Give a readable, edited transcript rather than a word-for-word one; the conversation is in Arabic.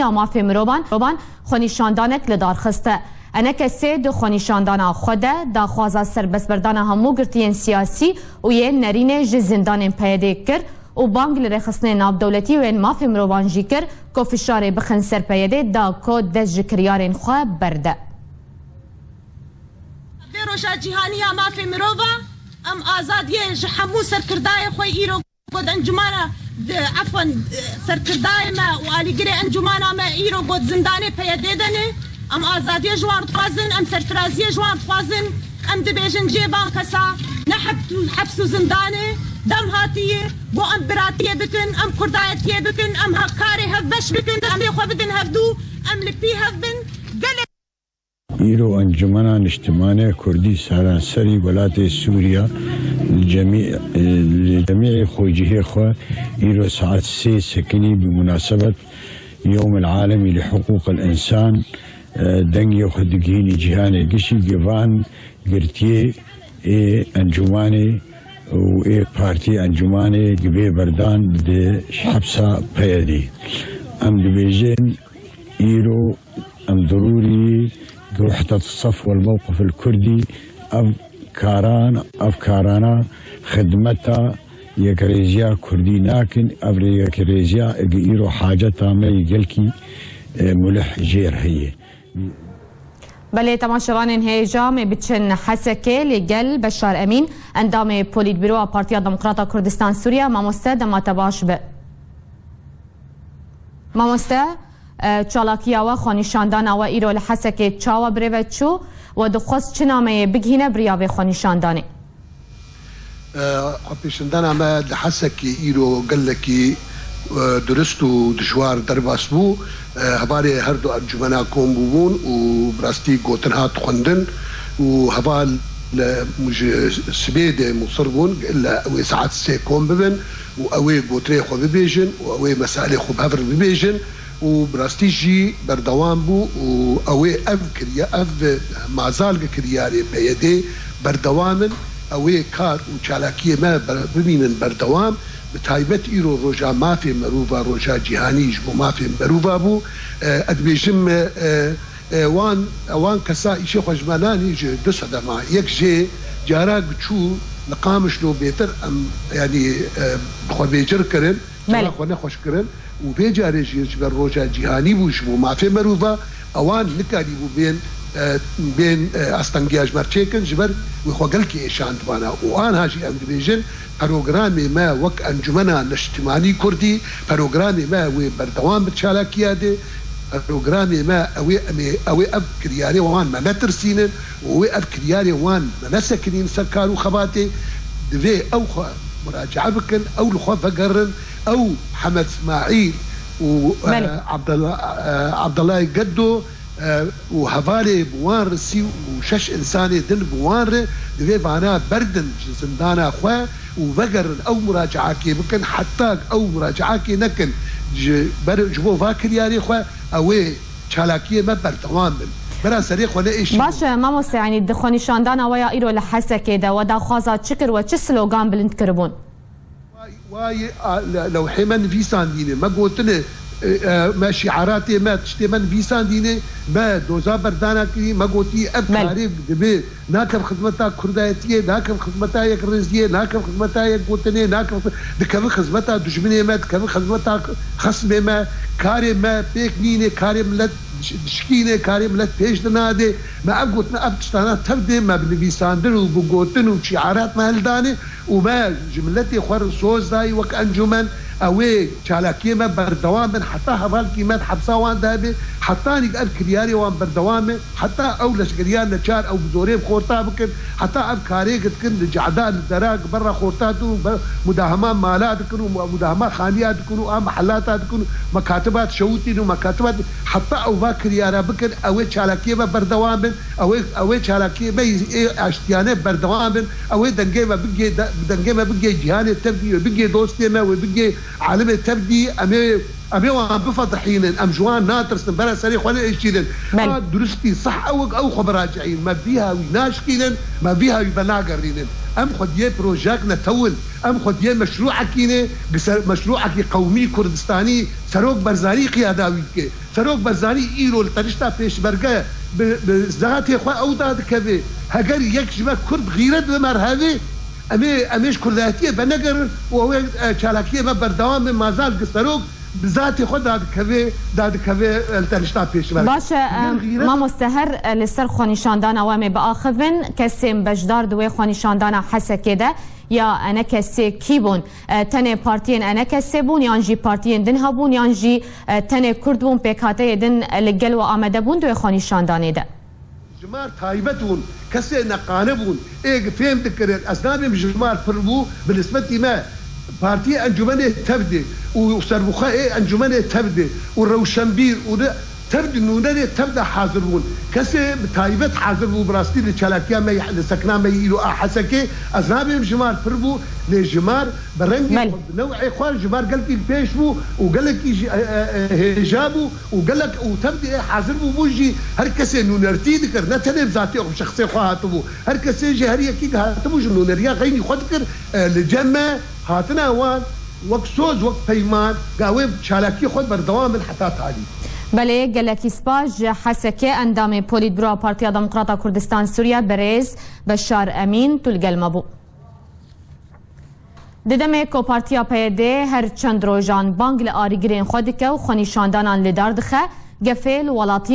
مافی مروبان خونیشاندانک لدار خسته انک سید خونیشاندانا خود دا خوازا سربسبردان همو گرتین سیاسی و یه نرین جزندان پیده کر و بانگ لرخصن ناب دولتی و این مافی مروبان جی کر که فشار بخن سر پیده دا که دست جکریارین خواه برده روشا جیهانی مافی مروبان ام آزادیه جحمو سرکردای خواه ایرو قد انجمانا عفوا سرکردای ما و آلیگری انجمانا ما ایرو قد زندانی پیده دنه ام آزادی جوان خوازن ام سرفرازی جوان خوازن ام دبیجن جیبان کسا نحبس زندانه دم هاتیه بو ام براتیه بکن ام کردایتیه بکن ام هکاری هفبش بکن ام لیخوا بدن هفدو ام لپی هفبن قلت ایرو انجمنان اجتماعی کردی سراسری ولایت سوریا لجميع خوجه خو إيرو ساعات 3 سكني بمناسبة يوم العالمي لحقوق الإنسان دنيا خدقيني جهاني قشي جيفان قرتيه انجماني و بارتي انجماني قبي بردان دي حبسة بيدي ام دبيجين إيرو ام ضروري وحدة الصف والموقف الكردي أفكارنا خدمتها يكريزيا كردي لكن أبري يكريزيا إيرو حاجتها ما يقلكي ملح جير هي بله تماشاوان هیجام بچن حسکه لگل بشار امین اندام پولیت بیرو پارتیا دموکراتا کردستان سوریا ماموسته دمات باش به ماموسته چالاکیا و خانیشاندان و ایرو لحسکه چاوا بریو چو و دخواست چنامه بگهینه بریاوه خانیشاندانه خانیشاندان اما لحسکه ایرو گلکی درست و دشوار درباس بو هباري هردو انجمنا كوم بون و براستي قوتنهات خوندن و هبال سبيده مصر بون الا اوي ساعات سي كوم ببن و اوي قوتري خو ببيجن و اوي مسائل خو بهفر ببيجن و براستي جي بردوام بو و اوي اف كريا اف مازال كرياري بيدي بردوامن اوي كار و چالاكيه ما ببينن بردوام بتايبت ايرو روجا مافي مروفا روجا جيهاني جبو مافي مروفا بو ادبيجم وان كسا ايشي خجماناني جي دو صدما يك جي جاراك تشو لقامش لو بيتر ام يعني خو بيجر كرن خو خوش كرن وبيجاري جي جبر روجا جيهاني بو جبو مافي مروفا اوان نكالي بو بين استنجاج مرچيكن جبر وخو قلكي ايشان تبانا وان هاجي ام دبيجن پروگرامی ما وک انجمنا اجتماعی کردی پروگرامی ما و بردوام بتشالکیه ده پروگرامی ما اوی اب کریاری وان ما نترسینن و اب کریاری وان ما نسکنین سرکار و خباتی دوی او مراجعه بکن او لخوا فقرن او حمد اسماعیل و عبد الله قدو وهفالي بوان رسي وشش انساني دل بوان ري دوي بانا بردن زندانا خوا وفقر او مراجعاكي بكن حتى او مراجعاكي نكن جبو فاكر ياري خوا اوي چالاكيه ما بردوان من برا سريخ ولا ايش باشه ماموس يعني دخوني شاندان ويا ايرو لحسه كده ودا خوازا شكر وچ سلوغان بلند كربون واي لو حمن فيسان دينه ما قلتني ما شعاراتي ما تشتي من فيسان ديني ما دوزا بردانا كي ما قوتي ابكاري دبي ناكم خدمتها كردايتيه ناكم خدمتها يك رزيه ناكم خدمتها يك قوتني ناكم دكم خدمتها دجمني ما دكم خدمتها خصمي ما كاري ما بيكنيني كاري ملت دشكيني كاري ملت بيش دنادي ما ابقوتنا ابتشتانا تبدي ما بنفيسان دل وبقوتن وشعارات ما هلداني وما جملتي خور صوز داي وك انجمن اوي چالاكيه ما بردوام حتى هبال كيمات حبسا وان دابي حتى نقال كرياري وان بردوام حتى او لشكريان نشار او بزوريب خورتا بكن حتى اب كاري كن لجعداء الدراق برا خورتاتو مداهمات مالات كنو مداهمات خانيات كنو محلات كنو مكاتبات شوتي ومكاتبات حتى او كريارا بكن اوي چالاكيه ما بردوام اوي چالاكيه ما اشتيانه بردوام اوي دنگي ما بيجي جهان تبدي بيجي دوستي ما وبيجي عالم تبدي امي وان بفضحين ام جوان ناطرس برا سريخ ولا ايشيلن درستي صح او خبراجعين ما فيها ويناشكين ما فيها يبناقرين ام خديه بروجاكنا تول ام خديه مشروعك مشروعك قومي كردستاني سروق برزاني قياداوي سروک بزانی ایرو لطرشتا پیشبرگه به ذاتی خواه او داد که هگر یک جمع کرد غیرت به مرحله امیش کرداتیه و نگر و او چالاکیه و بردوام مازال سروک بذاتی خود داد که لطرشتا پیشبرگه باشه ما مستهر لسر خونیشاندان اوامه بآخفن کسیم بجدار دوی خونیشاندان حسکه ده یا انا کسی کی بون تنه پارتین انا کسی بون یان جی پارتین دن ها بون یان جی تنه کرد بون پیکاته دن لگل و آمده بون دوی خونیشاندانه ده جمار تایبت بون کسی نقانه بون ایگ فهم دکرد اسنابیم جمار پر بو بالنسبه ما پارتی انجمن تبدي وسربخاء انجمن تبدي والروشنبير تبدي نونه تبدا حاضرون كسي تايبت حاضر بو براستي لشلاكيا ما لسكنا ما يلو حسكي اذهبهم جمار فربو لجمار برنج نوعي خوان جمار قال لك البيش بو وقال لك هجابو وقال لك وتبدي حاضر بو بوجي هر كسي نونرتي ذكر نتنم ذاتي شخصي خواتبو هر كسي جهريه كي هاتبو نونريا غيني خدكر لجمع هاتنا وان وقت سوز وقت پیمان قاوي شالاكي خود بردوام من حتى تعالي بله گلکی سپاج حسکه اندام پولیت برا پارتیا دموکراتا کردستان سوریا برز بشار امین تلگل مبو ددمه کو پارتیا پیده هر چند روزان بانگ لآریگرین خودکه و خونیشاندانان لدار دخه گفل ولاتی